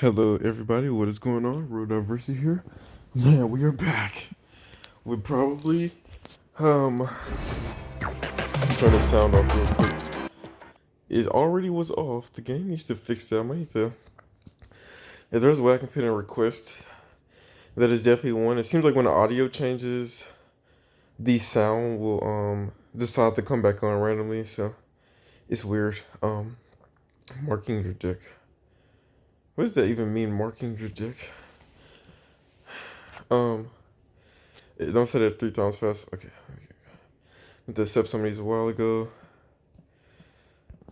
Hello, everybody. What is going on? Road Diversity here. Man, we are back. We probably turn the sound off real quick. It already was off. The game needs to fix that. I might need to. If there's a way I can put in a request, that is definitely one. It seems like when the audio changes, the sound will decide to come back on randomly. So it's weird. Marking your dick. What does that even mean? Marking your dick. Um, don't say that 3 times fast. Okay. I accept some of these a while ago.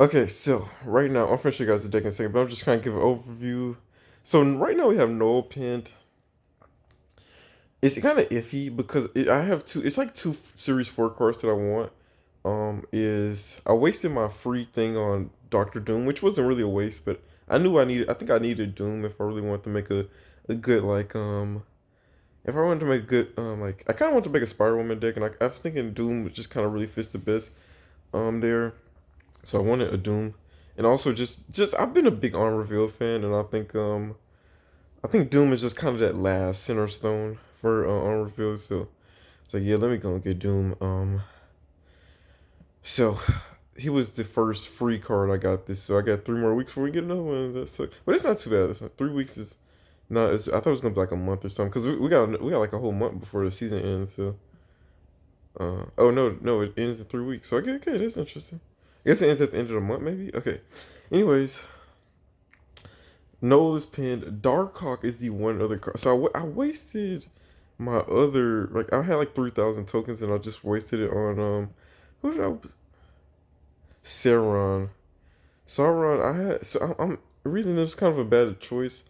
Okay, so right now, I'll finish you guys the deck in a second, but I'm just kind of give an overview. So right now we have Noel pinned. It's kind of iffy because I have two. It's like two Series 4 cards that I want. Is I wasted my free thing on Doctor Doom, which wasn't really a waste, but I knew I needed. I think I needed Doom if I really wanted to make a good if I wanted to make a good I kind of want to make a Spider Woman deck, and I was thinking Doom just kind of really fits the best there. So I wanted a Doom, and also just I've been a big Arm Reveal fan, and I think Doom is just kind of that last center stone for Arm Reveal. So it's like, yeah, let me go and get Doom. So he was the first free card I got this, so I got 3 more weeks before we get another one. That's so, but it's not too bad. It's not, 3 weeks is not. I thought it was gonna be like a month or something because we got like a whole month before the season ends. So oh no, it ends in 3 weeks. So okay, that's interesting. I guess it ends at the end of the month, maybe. Okay. Anyways, Noel is pinned. Darkhawk is the one other card. So I wasted my other I had like 3,000 tokens and I just wasted it on who did I Sauron. Sauron. I had I'm the reason it was kind of a bad choice.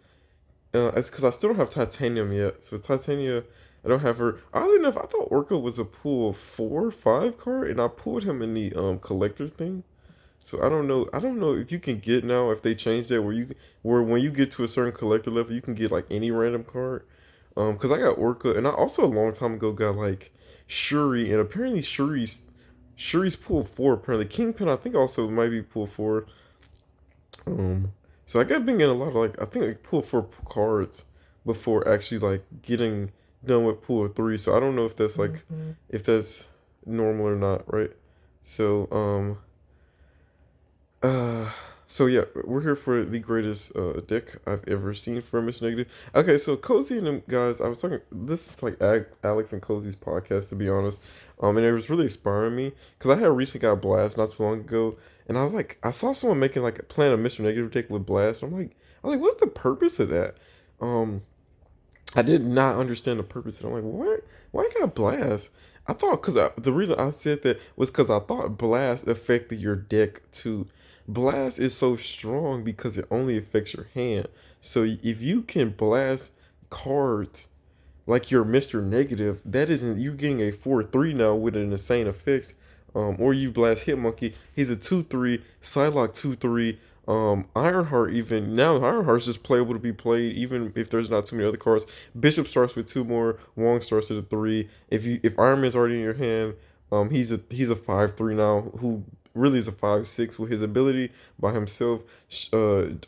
It's because I still don't have Titanium yet. So Titania, I don't have her. Oddly enough, I thought Orca was a pool 4 or 5 card, and I pulled him in the collector thing. So I don't know. I don't know if you can get now if they changed that where when you get to a certain collector level you can get like any random card. Because I got Orca and I also a long time ago got like Shuri and apparently Shuri's pool 4 apparently Kingpin I think also might be pool 4. Um, so I got been getting a lot of I think like pool 4 cards before actually like getting done with pool 3. So I don't know if that's if that's normal or not, right? So uh, so yeah, we're here for the greatest deck I've ever seen for Mr. Negative. Okay, so Cozy and them guys, I was talking. This is like Alex and Cozy's podcast, to be honest. And it was really inspiring me because I had recently got Blast not too long ago, and I was like, I saw someone making like a plan of Mr. Negative deck with Blast. I'm like, what's the purpose of that? Um, I did not understand the purpose. And I'm like, what? Why I got Blast? I thought the reason I said that was because I thought Blast affected your deck too. Blast is so strong because it only affects your hand. So if you can blast cards like your Mr. Negative, that isn't you getting a 4/3 now with an insane effect. Or you blast Hitmonkey, he's a 2/3, Psylocke 2/3, Ironheart even now Ironheart's just playable to be played even if there's not too many other cards. Bishop starts with 2 more, Wong starts at a 3. If Iron Man's already in your hand, he's a 5/3 now who really is a 5/6 with his ability by himself.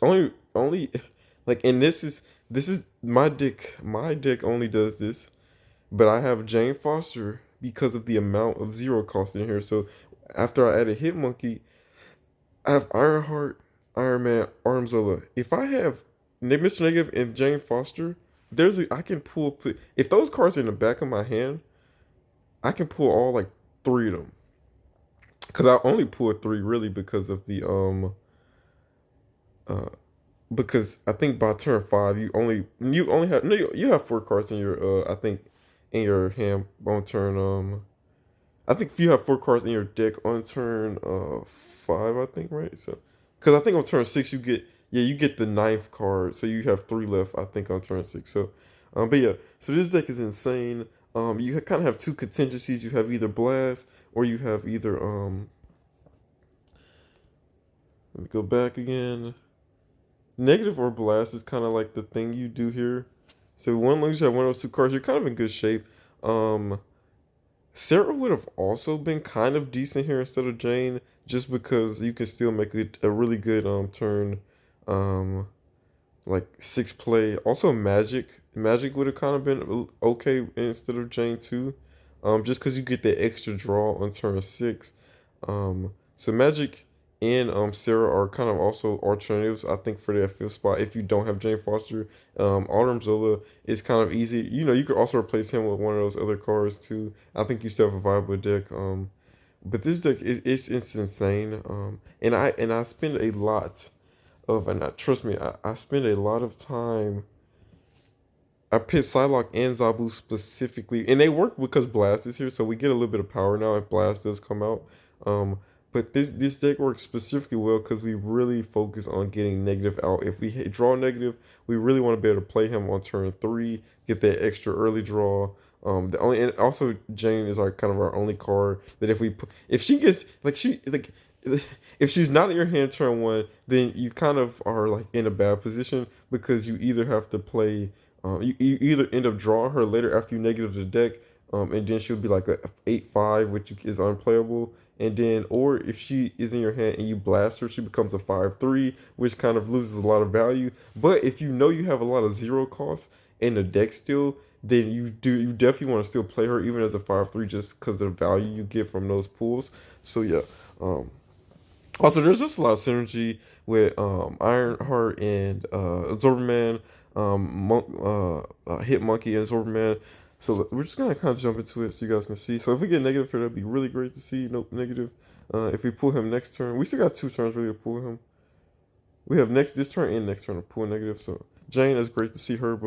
Only and this is my deck. My deck only does this, but I have Jane Foster because of the amount of zero cost in here. So after I added Hitmonkey, I have Ironheart, Iron Man, Armzilla. If I have Mr. Negative and Jane Foster, I can pull if those cards are in the back of my hand, I can pull all like 3 of them. Cause I only pulled 3 really because of the uh because I think by turn 5 you only have no you have 4 cards in your I think in your hand on turn I think if you have 4 cards in your deck on turn 5 I think, right? So because I think on turn 6 you get the ninth card, so you have 3 left I think on turn 6. So but yeah, so this deck is insane. You kind of have 2 contingencies. You have either Blast or you have either let me go back again. Negative or Blast is kind of like the thing you do here. So one long as you have one of those 2 cards, you're kind of in good shape. Um, Sarah would have also been kind of decent here instead of Jane, just because you can still make a really good turn. Um, like six play. Also, Magic would have kind of been okay instead of Jane too, just because you get that extra draw on turn six. So Magic and Sarah are kind of also alternatives, I think, for that fifth spot. If you don't have Jane Foster, Autumn Zola is kind of easy. You know, you could also replace him with one of those other cards too. I think you still have a viable deck. But this deck is it's insane. And I spend a lot trust me, I spend a lot of time. I picked Psylocke and Zabu specifically, and they work because Blast is here, so we get a little bit of power now if Blast does come out. Um, but this deck works specifically well because we really focus on getting negative out. If we draw negative, we really want to be able to play him on turn three, get that extra early draw. The only and also Jane is our kind of our only card that if she gets like if she's not in your hand turn one, then you kind of are like in a bad position because you either have to play you either end up drawing her later after you negative the deck, and then she'll be like a 8/5, which is unplayable. And then, or if she is in your hand and you blast her, she becomes a 5/3, which kind of loses a lot of value. But if you know you have a lot of zero costs in the deck still, then you definitely want to still play her even as a 5/3 just because of the value you get from those pools. So yeah, also, there's just a lot of synergy with Ironheart and Zorberman, Hit Monkey and Zorberman. So we're just gonna kind of jump into it so you guys can see. So if we get negative here, that'd be really great to see. Nope, negative. If we pull him next turn, we still got two turns really to pull him. We have this turn and next turn to pull negative. So Jane, is great to see her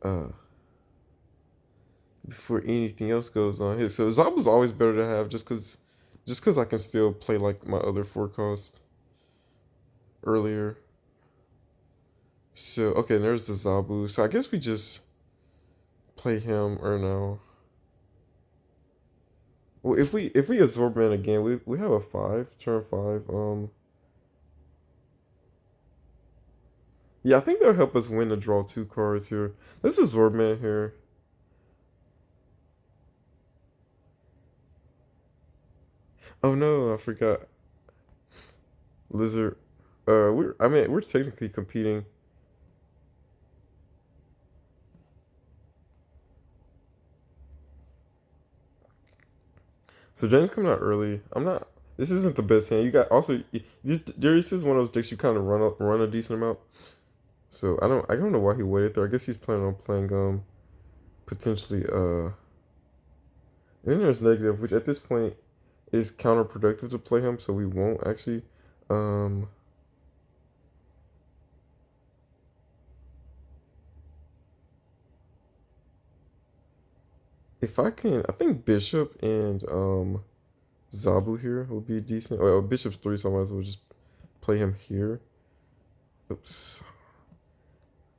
uh before anything else goes on here. So Zabu's always better to have just cause I can still play like my other forecast earlier. So okay, there's the Zabu. So I guess we just play him or no. Well, if we absorb man again, we have a five turn five. Yeah, I think that'll help us win to draw two cards here. This is Zorban here. Oh no, I forgot Lizard. We're technically competing. So James coming out early. I'm not. This isn't the best hand. You got also this is one of those decks you kind of run a decent amount. So I don't know why he waited there. I guess he's planning on playing potentially and then there's negative, which at this point is counterproductive to play him, so we won't actually. Um, if I can, I think Bishop and Zabu here would be decent. Well, Bishop's three, so I might as well just play him here. Oops.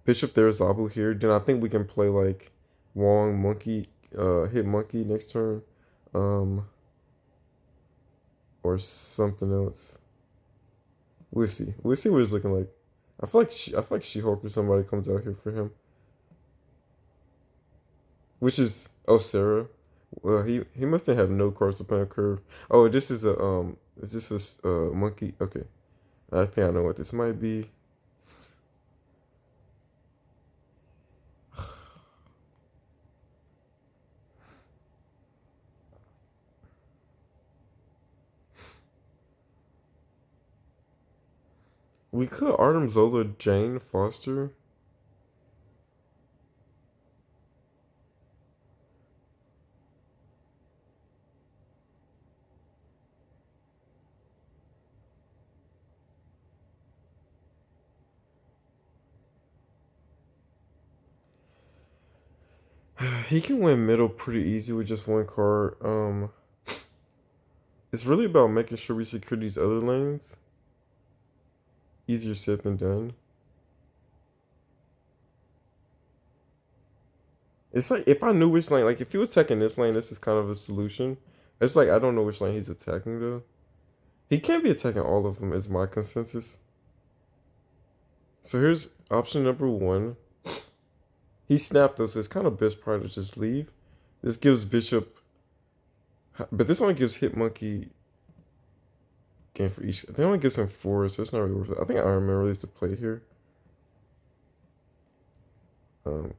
Bishop there, Zabu here. Then I think we can play like Wong Monkey, hit Monkey next turn, um, or something else. We'll see. We'll see what it's looking like. I feel like She-Hulk or somebody comes out here for him, which is Sarah. Well, he must have no cards to play on curve. Oh, this is a is this a monkey? Okay, I think I know what this might be. We could Artem Zola Jane Foster. He can win middle pretty easy with just one card. It's really about making sure we secure these other lanes. Easier said than done. It's like if I knew which lane, like if he was attacking this lane, this is kind of a solution. It's like I don't know which lane he's attacking though. He can't be attacking all of them, is my consensus. So here's option number one. He snapped though, so it's kind of best part to just leave. This gives Bishop, but this only gives Hit Monkey. game for each. They only give him four, so it's not really worth it. I think Iron Man really has to play here.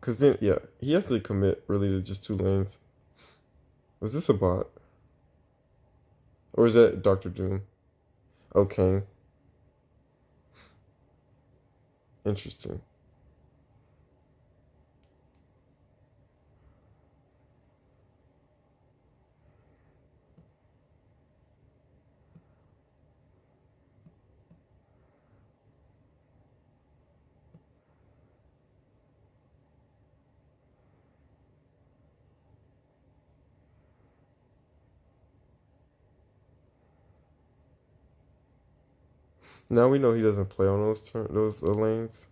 Cause then yeah, he has to commit really to just two lanes. Was this a bot? Or is that Doctor Doom? Okay. Interesting. Now we know he doesn't play on those lanes.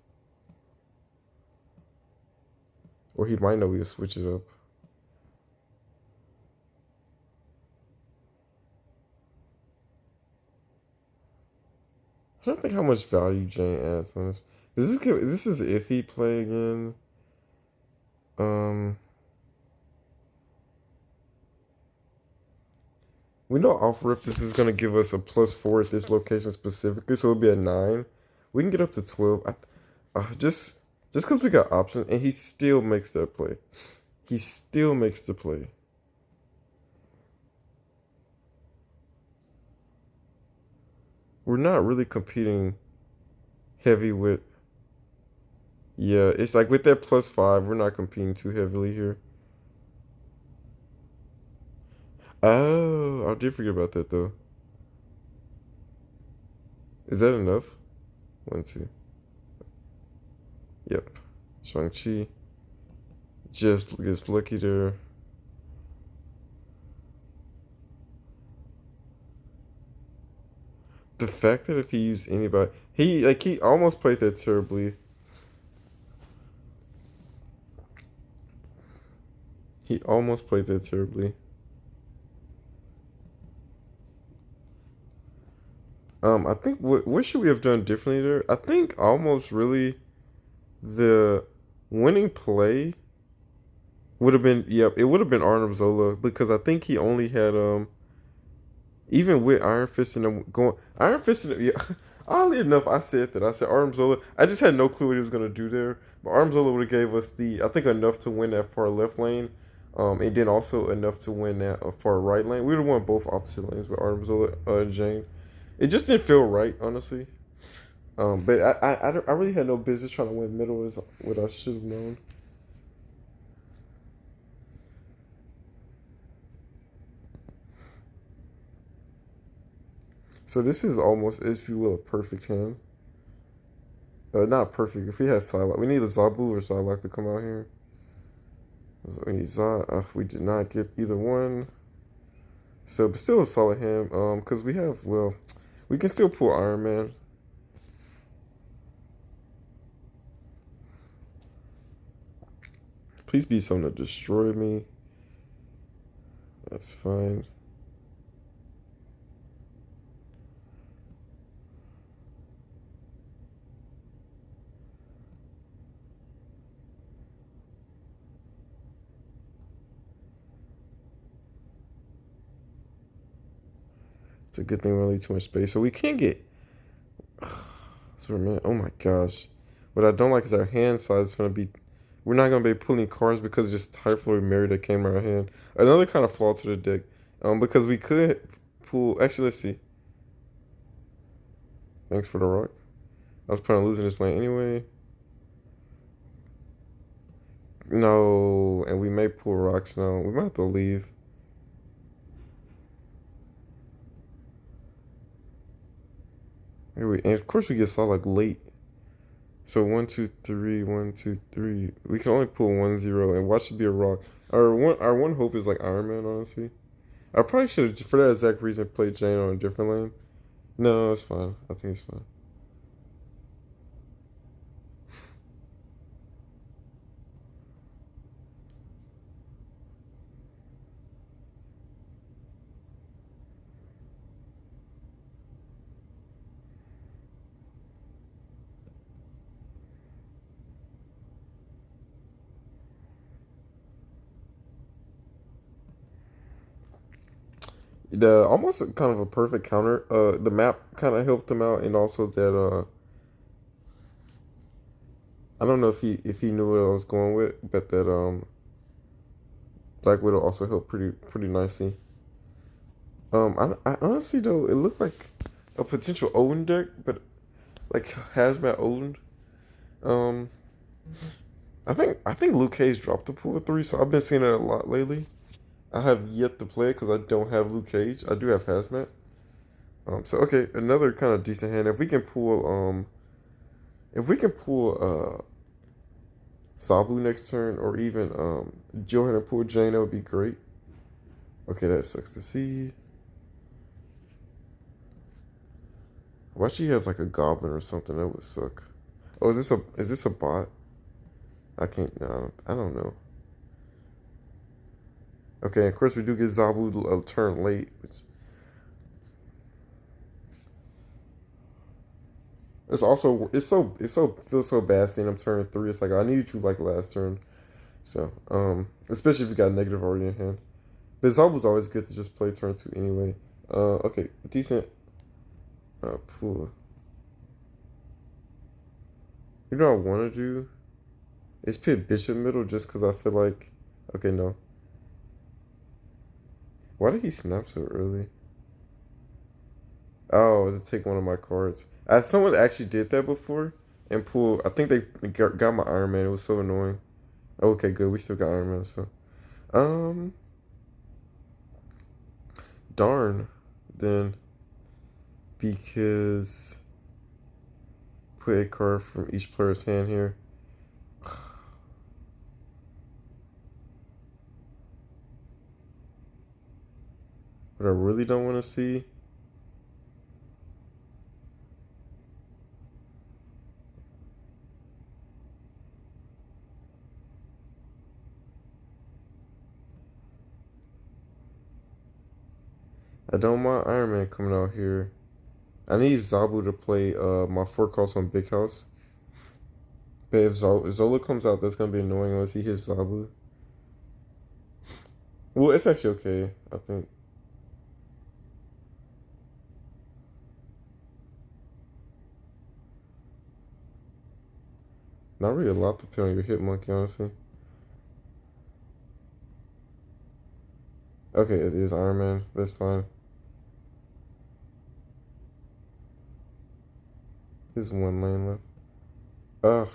Or he might know we'll switch it up. I don't think how much value Jane adds on this. This is if he play again. Um, we know off rip this is gonna give us a +4 at this location specifically, so it'll be a 9. We can get up to 12. Just because we got options, and he still makes that play. He still makes the play. We're not really competing heavy with. Yeah, it's like with that +5, we're not competing too heavily here. Oh, I did forget about that though. Is that enough? One, two. Yep. Shang-Chi just gets lucky there. The fact that if he used anybody, he almost played that terribly. He almost played that terribly. I think what should we have done differently there? I think almost really the winning play would have been, yep, it would have been Arnim Zola because I think he only had even with Iron Fist and them going Iron Fist and yeah, oddly enough I said that. I said Arnim Zola. I just had no clue what he was gonna do there. But Arnim Zola would have gave us the I think enough to win that far left lane. And then also enough to win that far right lane. We would have won both opposite lanes with Arnim Zola and Jane. It just didn't feel right, honestly. But I really had no business trying to win middle is what I should have known. So this is almost, if you will, a perfect hand. Not perfect. If we had Psylocke, we need a Zabu or Psylocke to come out here. So we need we did not get either one. So, but still a solid hand. Because we have, well, we can still pull Iron Man. Please be something to destroy me. That's fine. It's a good thing we don't leave too much space. So we can't get. Man, oh my gosh. What I don't like is our hand size is going to be. We're not going to be pulling cards because it's just Typhoid Mary that came in our hand. Another kind of flaw to the deck. Because we could pull. Actually, let's see. Thanks for the rock. I was planning on losing this lane anyway. No, and we may pull rocks now. We might have to leave. And of course we get saw like late. So 1, 2, 3, 1, 2, 3. We can only pull 1-0 and watch it be a rock. Our one hope is like Iron Man, honestly. I probably should have, for that exact reason, played Jane on a different lane. No, it's fine. I think it's fine. the almost kind of a perfect counter. The map kind of helped him out, and also that I don't know if he knew what I was going with, but that Black Widow also helped pretty nicely. I honestly though it looked like a potential Odin deck, but like Hazmat Odin. Um, I think Luke Cage dropped the pool of three, so I've been seeing it a lot lately. I have yet to play because I don't have Luke Cage. I do have Hazmat. So okay, another kind of decent hand. If we can pull Sabu next turn, or even Johan and pull Jane, that would be great. Okay, that sucks to see. Why she has like a goblin or something? That would suck. Oh, is this a bot? I can't. No, I don't know. Okay, of course we do get Zabu a turn late, which it's also it's so feels so bad seeing him turn three. It's like I need you like last turn. So especially if you got negative already in hand. But Zabu's always good to just play turn two anyway. Okay, decent pool. You know what I want to do is pit Bishop middle just because I feel like okay no. Why did he snap so early? Oh, to take one of my cards. Someone actually did that before and pulled. I think they got my Iron Man. It was so annoying. Okay, good. We still got Iron Man. So, um, darn. Then because put a card from each player's hand here. What I really don't want to see. I don't want Iron Man coming out here. I need Zabu to play my four cards on Big House. But if Zola comes out, that's gonna be annoying unless he hits Zabu. Well, it's actually okay, I think. Not really a lot to put on your hit monkey, honestly. Okay, it is Iron Man. That's fine. There's one lane left. Ugh.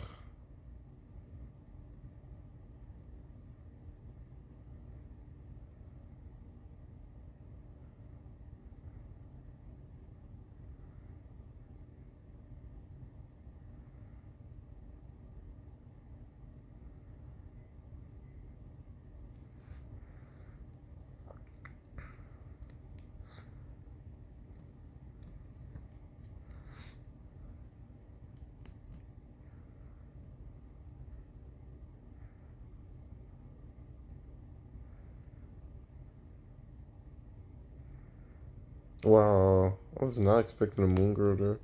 Wow. I was not expecting a Moon Girl there.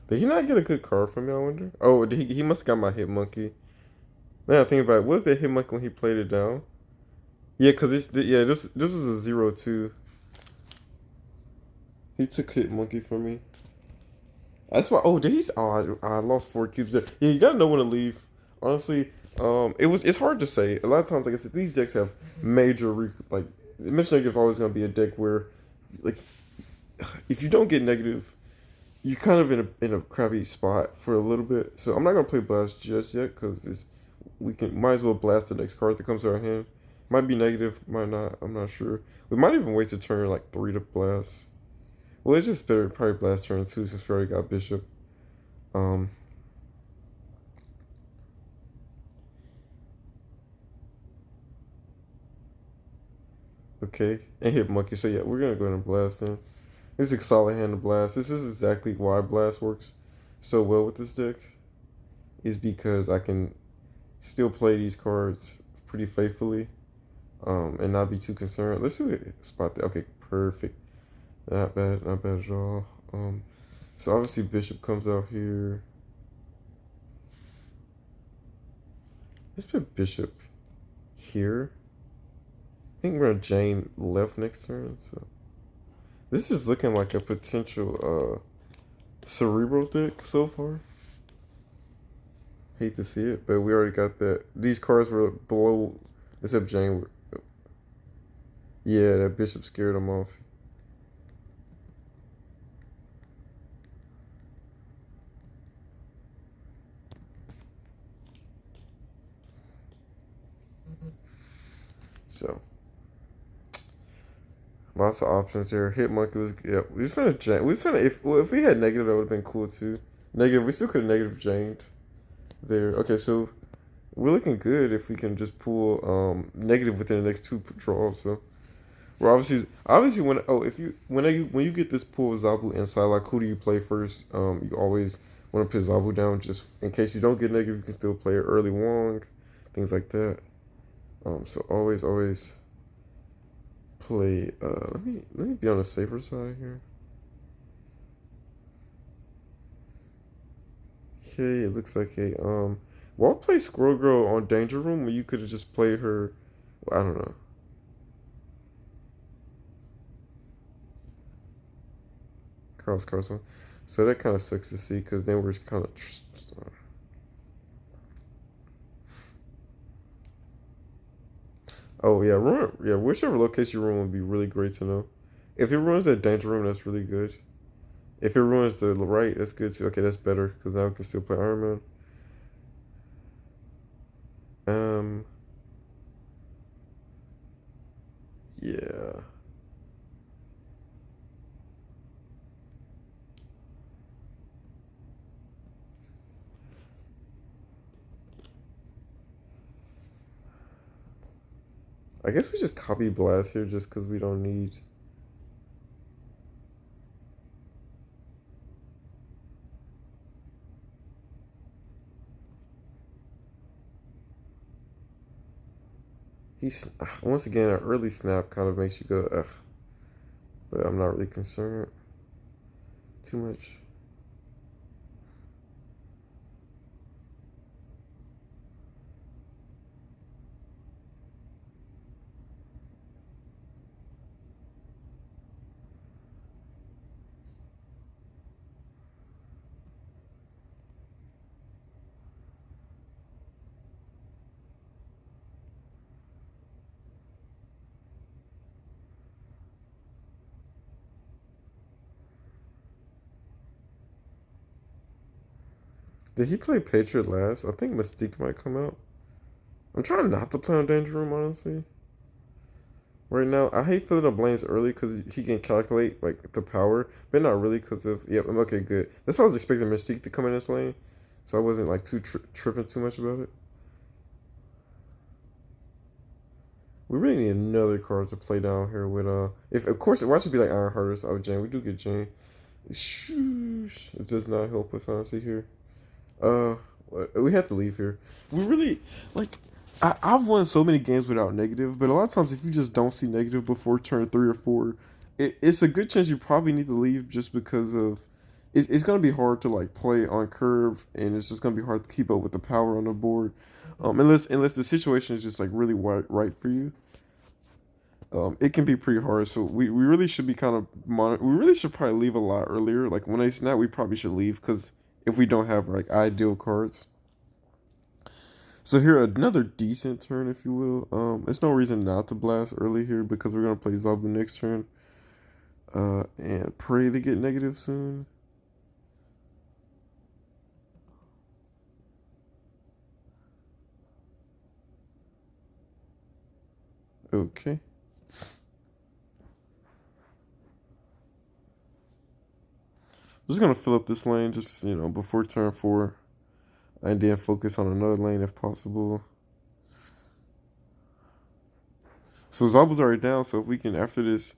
Did he not get a good card from me, I wonder? Oh, he must have got my Hit Monkey. Now I think about it. What was that Hit Monkey when he played it down? Yeah, because this was a 0-2. He took Hit Monkey from me. That's why. Oh, did he? Oh, I lost 4 cubes there. Yeah, you gotta know when to leave. Honestly, it's hard to say. A lot of times, like I said, these decks have major like. Mission Negative is always gonna be a deck where, like, if you don't get negative, you're kind of in a crappy spot for a little bit. So I'm not gonna play Blast just yet because it's we can might as well blast the next card that comes to our hand. Might be negative, might not. I'm not sure. We might even wait to turn like three to blast. Well, it's just better to probably blast turn two since we already got Bishop. Um, okay, and hit monkey. So yeah, we're gonna go ahead and blast him. This is a solid hand to blast. This is exactly why blast works so well with this deck. Is because I can still play these cards pretty faithfully, and not be too concerned. Let's see what spot that. Okay, perfect. Not bad at all. So obviously Bishop comes out here. Let's put Bishop here. I think we're gonna Jane left next turn. So This is looking like a potential cerebral deck so far. Hate to see it, but we already got that. These cards were below, except Jane. Yeah, that bishop scared him off. So lots of options here. Hit monkey was yeah. We was trying to Jane. We was trying to if we had negative that would have been cool too. Negative. We still could have negative Janed there. Okay, so we're looking good if we can just pull negative within the next two draws. So we're obviously when you get this pull of Zabu and Psylocke, who do you play first? You always want to put Zabu down just in case you don't get negative. You can still play early Wong, things like that. So always play. Let me be on the safer side here. Okay, it looks like I'll play Squirrel Girl on Danger Room, or you could have just played her. Well, I don't know. Carlos Carson. So that kind of sucks to see because then we're kind of. Oh yeah, whichever location you run would be really great to know. If it ruins that Danger Room, that's really good. If it ruins the right, that's good too. Okay, that's better because now we can still play Iron Man. Yeah. I guess we just copy Blast here just because we don't need. He's once again an early snap kind of makes you go ugh, but I'm not really concerned too much. Did he play Patriot last? I think Mystique might come out. I'm trying not to play on Danger Room honestly. Right now, I hate filling up lanes early because he can calculate like the power, but not really because of yep. I'm okay, good. That's why I was expecting Mystique to come in this lane, so I wasn't like too tripping too much about it. We really need another card to play down here with if of course why should be like Iron Hearters. Oh Jane, we do get Jane. Shoosh. It does not help us honestly here. Uh, we have to leave here. We really like. I've won so many games without negative, but a lot of times if you just don't see negative before turn 3 or 4, it's a good chance you probably need to leave just because of it's gonna be hard to like play on curve, and it's just gonna be hard to keep up with the power on the board. Unless the situation is just like really right for you. It can be pretty hard. So we really should be kind of we really should probably leave a lot earlier. Like when they snap, we probably should leave because if we don't have like ideal cards. So here another decent turn, if you will. There's no reason not to blast early here because we're gonna play Zabu next turn. And pray to get negative soon. Okay. I'm just gonna fill up this lane just before turn 4, and then focus on another lane if possible. So Zabu's already down. So if we can after this,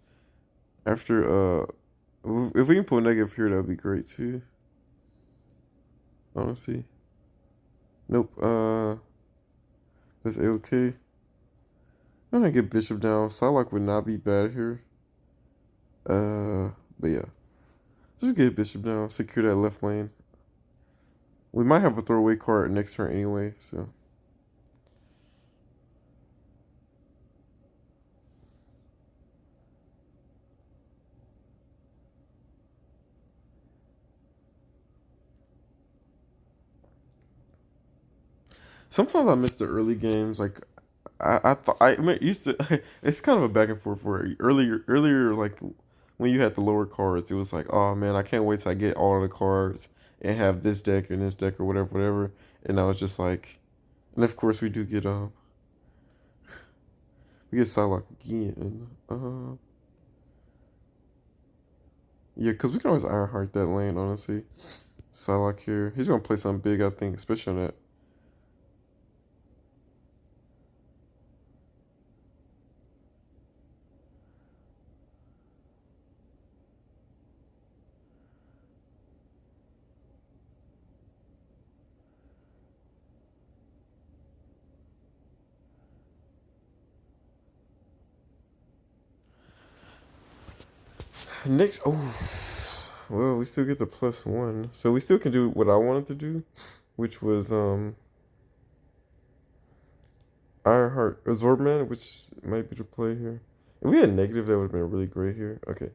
after if we can pull negative here, that would be great too. Honestly. Nope. That's okay. I'm gonna get Bishop down. Psylocke would not be bad here. But yeah. Just get Bishop down. Secure that left lane. We might have a throwaway card next turn anyway, so. Sometimes I miss the early games. Like I thought I mean, used to. It's kind of a back and forth where earlier like when you had the lower cards, it was like, oh man, I can't wait till I get all of the cards and have this deck and this deck or whatever. And I was just like, and of course we get Psylocke again. Yeah, because we can always Ironheart that lane, honestly. Psylocke here. He's going to play something big, I think, especially on that. Next, oh, well, we still get the +1. So we still can do what I wanted to do, which was Ironheart Absorbman, which might be the play here. If we had negative, that would have been really great here. Okay.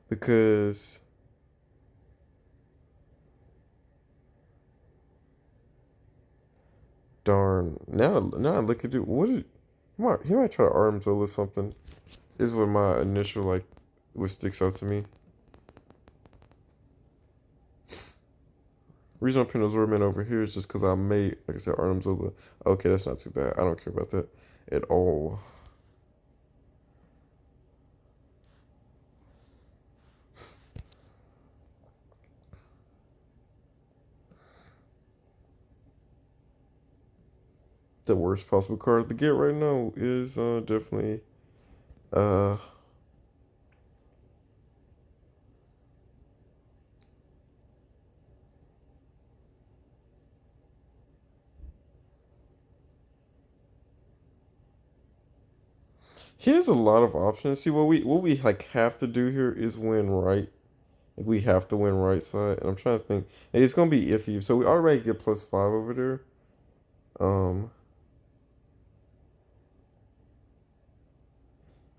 Because darn, now I look at it. He might try to arm Zola something. Is what my initial like what sticks out to me. Reason I'm putting Absorbman over here is just because I made, like I said, Artem Zola. Okay, that's not too bad. I don't care about that at all. The worst possible card to get right now is definitely uh he has a lot of options. See what we like have to do here is win right. Like, we have to win right side, and I'm trying to think. And it's gonna be iffy. So we already get +5 over there. Um,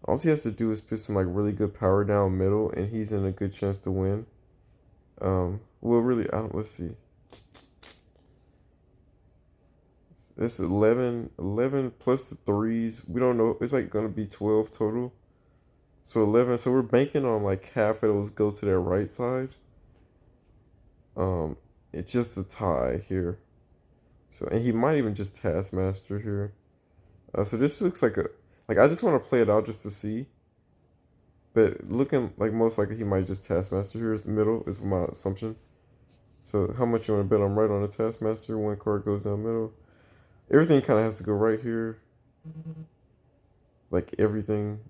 all he has to do is put some like really good power down middle, and he's in a good chance to win. Well, really, I don't. Let's see. It's 11 plus the threes. We don't know. It's like gonna be 12 total. So 11. So we're banking on like half of those go to their right side. Um, it's just a tie here. So and he might even just Taskmaster here. So this looks like I just want to play it out just to see. But looking like most likely he might just Taskmaster here is the middle is my assumption. So how much you want to bet I'm right on the Taskmaster? One card goes down middle. Everything kind of has to go right here. Like everything,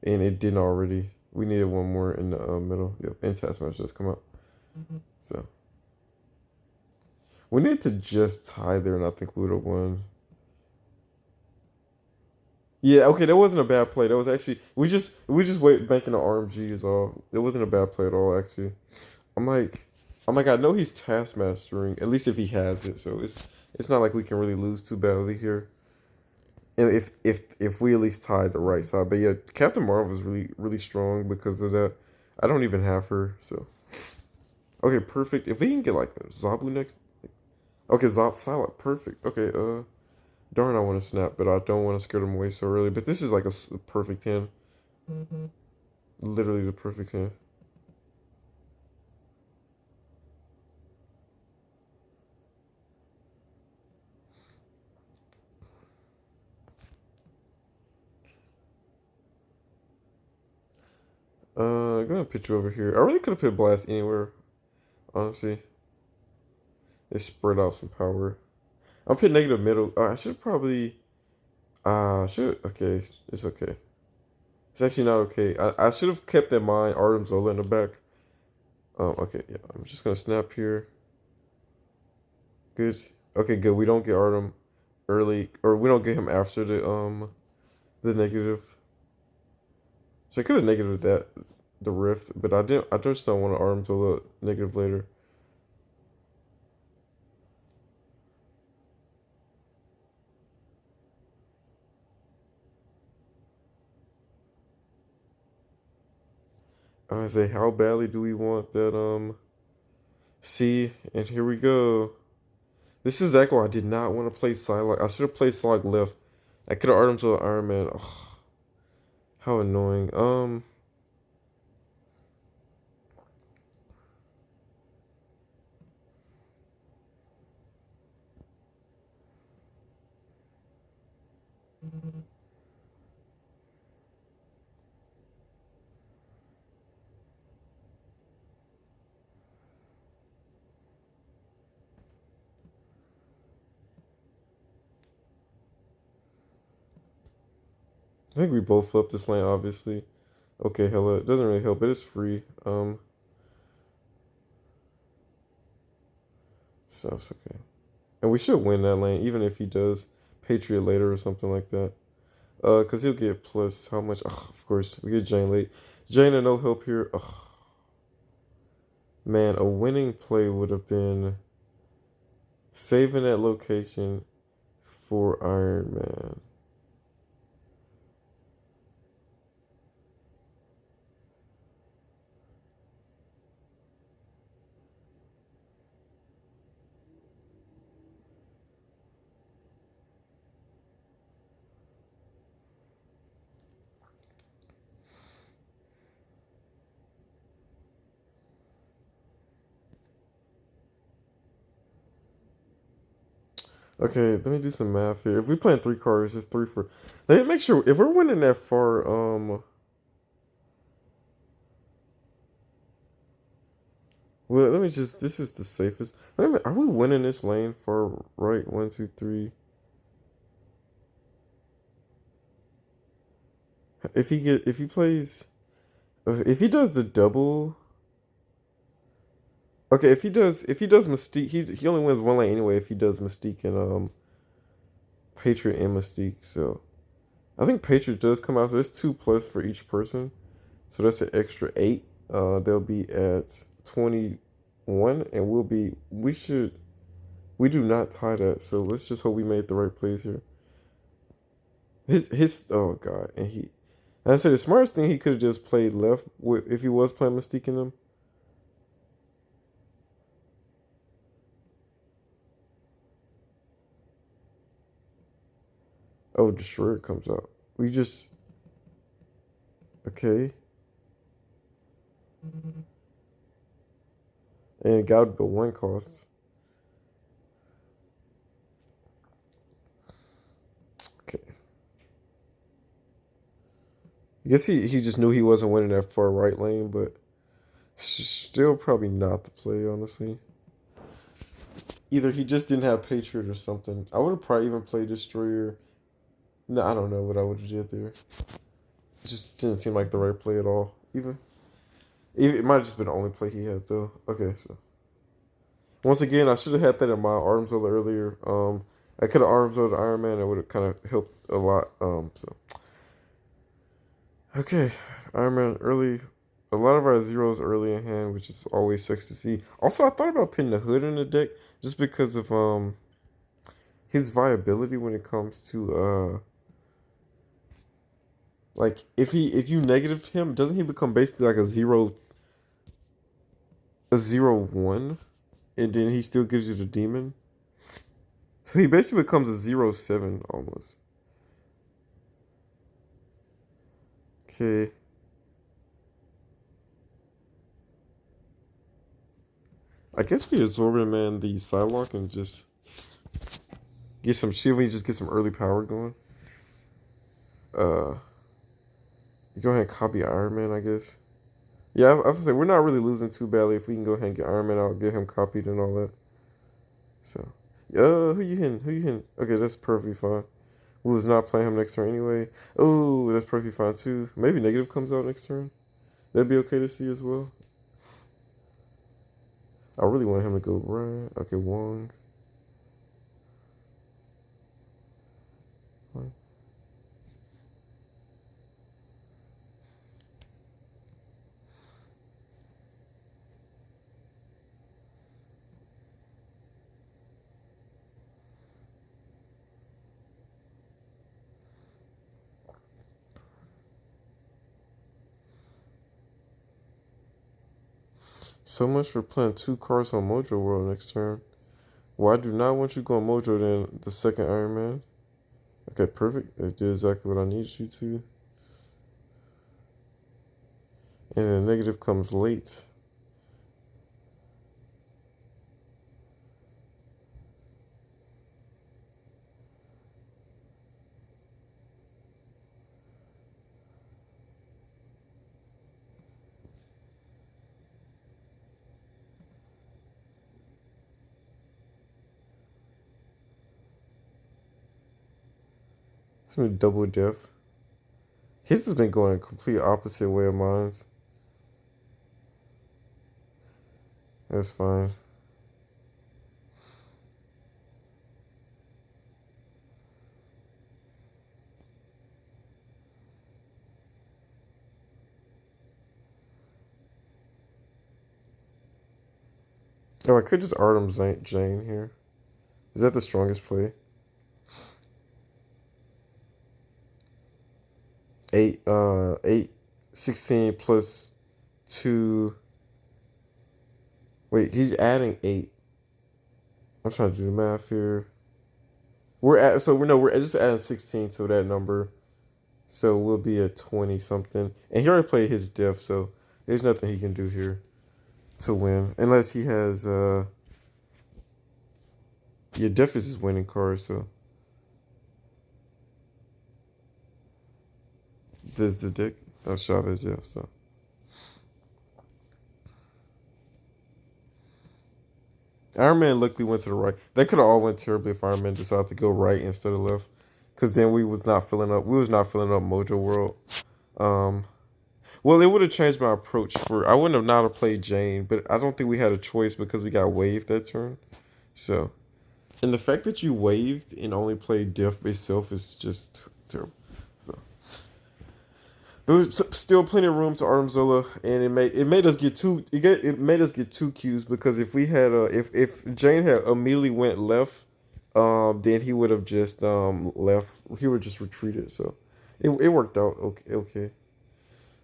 and it didn't already. We needed one more in the middle. Yep, and Taskmaster just come out. So we need to just tie there, and I think we would have won. Yeah, okay, that wasn't a bad play. That was actually we just wait banking the RMG is all. It wasn't a bad play at all, actually. I'm like, I know he's taskmastering at least if he has it. So it's not like we can really lose too badly here. And if we at least tied the right side, but yeah, Captain Marvel is really strong because of that. I don't even have her, so okay, perfect. If we can get like Zablu next, okay, Silent, perfect. Okay, darn, I want to snap, but I don't want to scare them away so early. But this is like a perfect hand, literally the perfect hand. I'm gonna put you over here. I really could have put Blast anywhere, honestly. It spread out some power. I'm putting negative middle. I should probably. Should okay. It's okay. It's actually not okay. I should have kept in mind Artem Zola in the back. Okay, yeah. I'm just gonna snap here. Good. Okay, good. We don't get Artem early, or we don't get him after the negative. So I could have negative that the rift, but I didn't. I just don't want to Artem Zola negative later. I say, how badly do we want that? See, and here we go. This is exactly why I did not want to play Psylocke. I should have played Psylocke left. I could have armed him to Iron Man. Oh, how annoying. I think we both flipped this lane, obviously. Okay, hella. It doesn't really help, but it's free. So it's okay. And we should win that lane, even if he does Patriot later or something like that. Cause he'll get plus how much? Ugh, of course, we get Jane late. Jane and no help here. Ugh. Man, a winning play would have been saving that location for Iron Man. Okay, let me do some math here. If we playing three cards, it's three for. Let me make sure if we're winning that far. Well, let me just. This is the safest. Are we winning this lane far right? One, two, three. If he plays, if he does the double. Okay, if he does Mystique, he only wins one lane anyway. If he does Mystique and Patriot and Mystique, so I think Patriot does come out. So there's two plus for each person, so that's an extra eight. They'll be at 21, and we do not tie that. So let's just hope we made the right plays here. His oh god, and I said the smartest thing he could have just played left if he was playing Mystique in them. Oh, Destroyer comes out. We just okay. And it gotta be one cost. Okay. I guess he just knew he wasn't winning that far right lane, but still probably not the play, honestly. Either he just didn't have Patriot or something. I would have probably even played Destroyer. No, I don't know what I would have did there. It just didn't seem like the right play at all. Even it might have just been the only play he had though. Okay, so once again, I should have had that in my arms earlier. I could have arms the Iron Man. It would have kind of helped a lot. So okay, Iron Man early. A lot of our zeros early in hand, which is always sucks to see. Also, I thought about putting the hood in the deck just because of his viability when it comes to like if you negative him, doesn't he become basically like a 0/1, and then he still gives you the demon? So he basically becomes a 0/7 almost. Okay. I guess we absorb him and the Psylocke and just get some shield. We just get some early power going. Uh, go ahead and copy Iron Man, I guess. Yeah, I was to say we're not really losing too badly if we can go ahead and get Iron Man out, get him copied and all that. So, who you hitting? Who you hitting? Okay, that's perfectly fine. We was not playing him next turn anyway. Oh, that's perfectly fine too. Maybe negative comes out next turn. That'd be okay to see as well. I really want him to go right. Okay, Wong. So much for playing two cards on Mojo World next turn. Well, I do not want you going Mojo than the second Iron Man. Okay, perfect. It did exactly what I needed you to. And the negative comes late. It's gonna be double death. His has been going a complete opposite way of mine's. That's fine. Oh, I could just Artem Jane here. Is that the strongest play? 8, 16 plus 2. Wait, he's adding 8. I'm trying to do the math here. We're just adding 16 to that number. So we'll be at 20 something. And he already played his death, so there's nothing he can do here to win. Unless he has your death is his winning card, so there's the dick. Oh, Chavez, yeah, so. Iron Man luckily went to the right. That could have all went terribly if Iron Man decided to go right instead of left. Cause then we was not filling up Mojo World. Um well, it would have changed my approach for I wouldn't have not have played Jane, but I don't think we had a choice because we got waived that turn. So and the fact that you waived and only played Death itself is just terrible. So, but still plenty of room to Artem Zola, and it made us get it made us get two Qs because if we had if Jane had immediately went left, then he would have just left. He would just retreated. So, it worked out okay.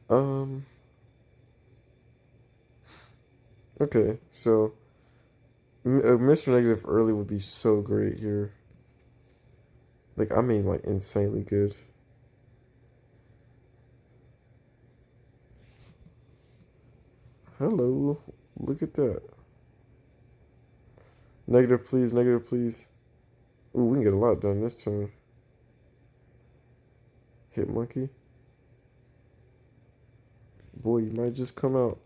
Um, okay. So, Mr. Negative early would be so great here. Like I mean, like insanely good. Hello. Look at that. Negative, please. Negative, please. Ooh, we can get a lot done this turn. Hit monkey. Boy, you might just come out.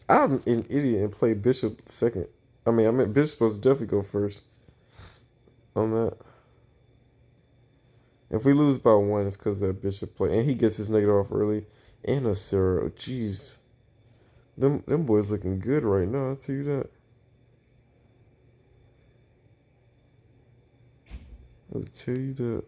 I'm an idiot and play Bishop second. I meant Bishop's supposed to definitely go first on that. If we lose by one, it's because that Bishop play. And he gets his negative off early. And a Sarah. Jeez. Them boys looking good right now, I'll tell you that. I'll tell you that.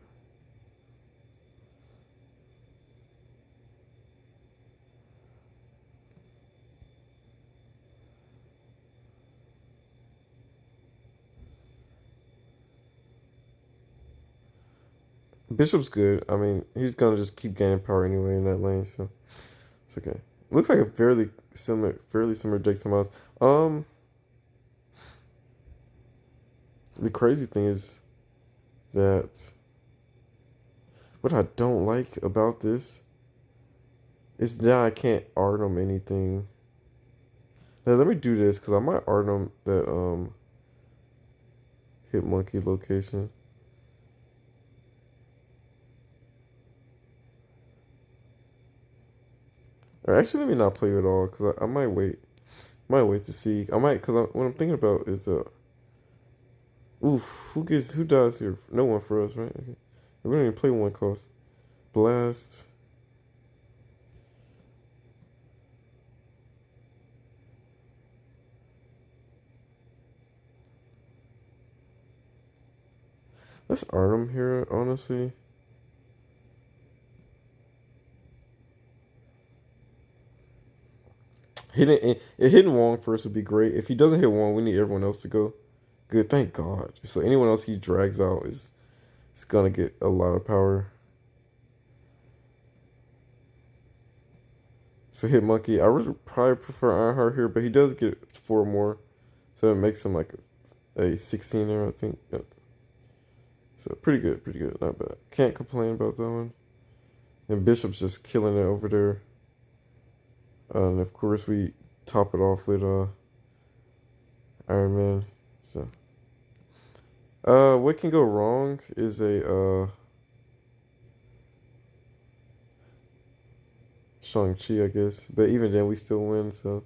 Bishop's good. I mean, he's gonna just keep gaining power anyway in that lane, so it's okay. Looks like a fairly similar deck to mine. Um, the crazy thing is that what I don't like about this is now I can't Artem anything. Now, let me do this because I might Artem that hit monkey location. Or actually, let me not play it at all because I might wait. Might wait to see. I might because what I'm thinking about is oof, who dies here? No one for us, right? Okay. We don't even play one cost. Blast. Let's Artem here, honestly. Hitting Wong first would be great. If he doesn't hit Wong, we need everyone else to go. Good, thank God. So anyone else he drags out is gonna get a lot of power. So hit Monkey. I would probably prefer Ironheart here, but he does get 4 more, so it makes him like a 16 there, I think. Yeah. So pretty good, not bad. Can't complain about that one. And Bishop's just killing it over there. And of course we top it off with Iron Man. So what can go wrong is a Shang-Chi, I guess. But even then we still win, so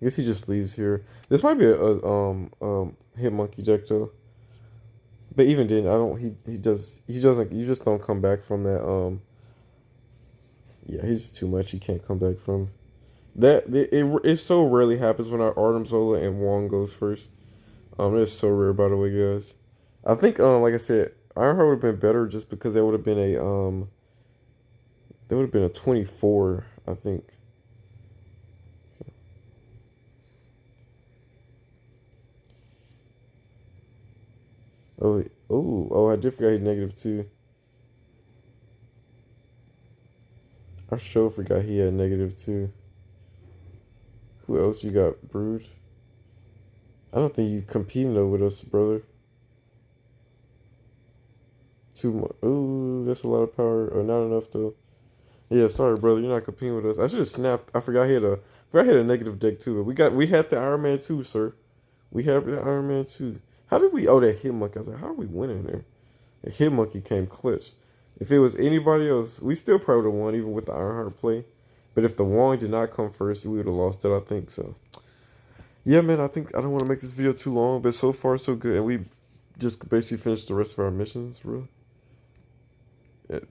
I guess he just leaves here. This might be a hit monkey deck though. But even then, I don't. He doesn't. You just don't come back from that. Yeah, he's too much. He can't come back from that. It so rarely happens when our Artem Zola and Wong goes first. It's so rare, by the way, guys. I think like I said, Ironheart would have been better just because there would have been a there would have been a 24, I think. So. Oh, I did forget he had -2. I sure forgot he had -2. Who else you got, Brood? I don't think you competing though with us, brother. 2 more. Ooh, that's a lot of power. Or not enough though. Yeah, sorry, brother. You're not competing with us. I should have snapped. I forgot he had a negative deck too. But we had the Iron Man 2, sir. We have the Iron Man 2. How did we? Oh, that hit monkey. I was like, how are we winning there? The hit monkey came clutch. If it was anybody else, we still probably would have won even with the Ironheart play. But if the Wong did not come first, we would have lost it, I think. So, yeah, man, I think I don't want to make this video too long, but so far so good. And we just basically finished the rest of our missions, really.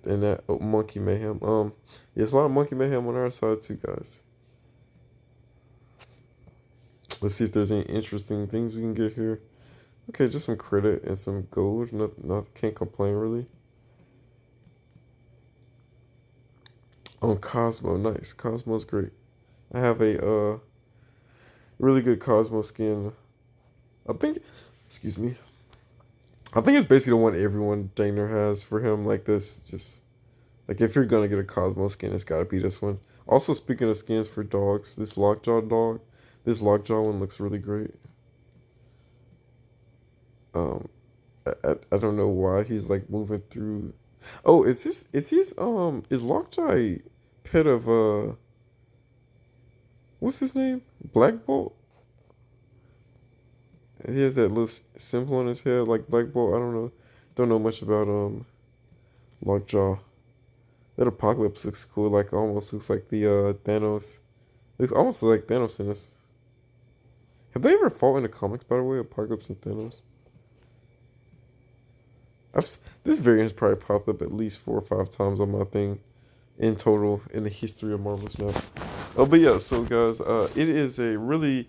And that monkey mayhem. Yeah, there's a lot of monkey mayhem on our side too, guys. Let's see if there's any interesting things we can get here. Okay, just some credit and some gold. Not can't complain really. Oh, Cosmo, nice. Cosmo's great. I have a really good Cosmo skin. I think, excuse me. I think it's basically the one everyone Dana has for him. Like this, just like if you're gonna get a Cosmo skin, it's gotta be this one. Also, speaking of skins for dogs, this Lockjaw one looks really great. Um, I don't know why he's like moving through. Oh, is Lockjaw a pet of what's his name? Black Bolt? He has that little symbol on his head like Black Bolt. I don't know. Don't know much about Lockjaw. That Apocalypse looks cool. Like almost looks like the Thanos. Looks almost like Thanos in this. Have they ever fought in the comics, by the way? Apocalypse and Thanos. This variant has probably popped up at least 4 or 5 times on my thing in total in the history of Marvel stuff. Oh, but yeah, so guys, it is a really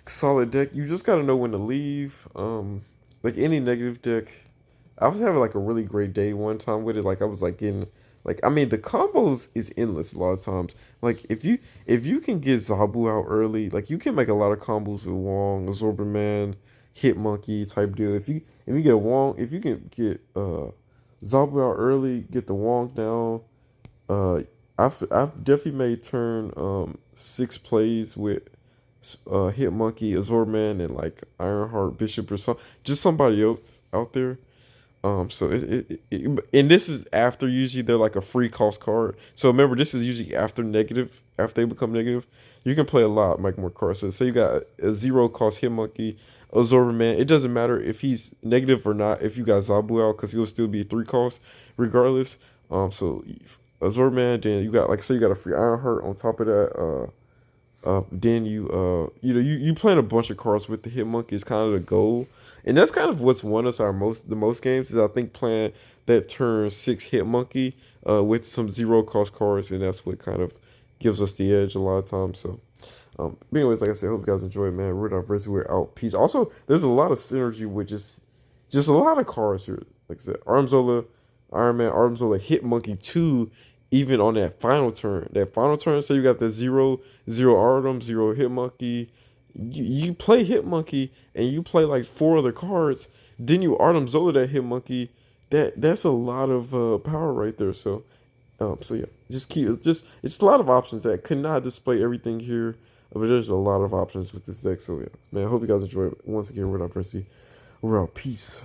solid deck. You just gotta know when to leave. Like any negative deck, I was having like a really great day one time with it. Like I was like getting like I mean the combos is endless a lot of times. Like if you can get Zabu out early, like you can make a lot of combos with Wong, Absorber Man, Hit Monkey type deal. If you get a Wong, if you can get Zabu out early, get the Wong down. Uh, I've definitely made turn 6 plays with Hit Monkey, Azorman, and like Ironheart Bishop or something, just somebody else out there. So and this is after usually they're like a free cost card. So remember, this is usually after negative, after they become negative. You can play a lot, make more cards. So say you got a 0 cost Hit Monkey, Azorman. It doesn't matter if he's negative or not. If you got Zabu out, because he'll still be 3 cost regardless. So Azorman, then you got like say you got a free Ironheart on top of that. Then you playing a bunch of cards with the Hit Monkey is kind of the goal, and that's kind of what's won us the most games is I think playing that turn 6 Hit Monkey with some 0 cost cards, and that's what kind of gives us the edge a lot of times. So, but anyways, like I said, hope you guys enjoy it, man. We're versus we're out. Peace. Also, there's a lot of synergy with just a lot of cards here. Like I said, Armzola, Iron Man, Armzola, Hit Monkey 2, even on that final turn, say you got the zero Artem, zero Hitmonkey. You play Hitmonkey and you play like four other cards, then you Artem Zola that Hitmonkey. That's a lot of power right there. So yeah, just keep it's a lot of options that could not display everything here, but there's a lot of options with this deck. So yeah, man, I hope you guys enjoy it. Once again, we're not Percy. We're out. Peace.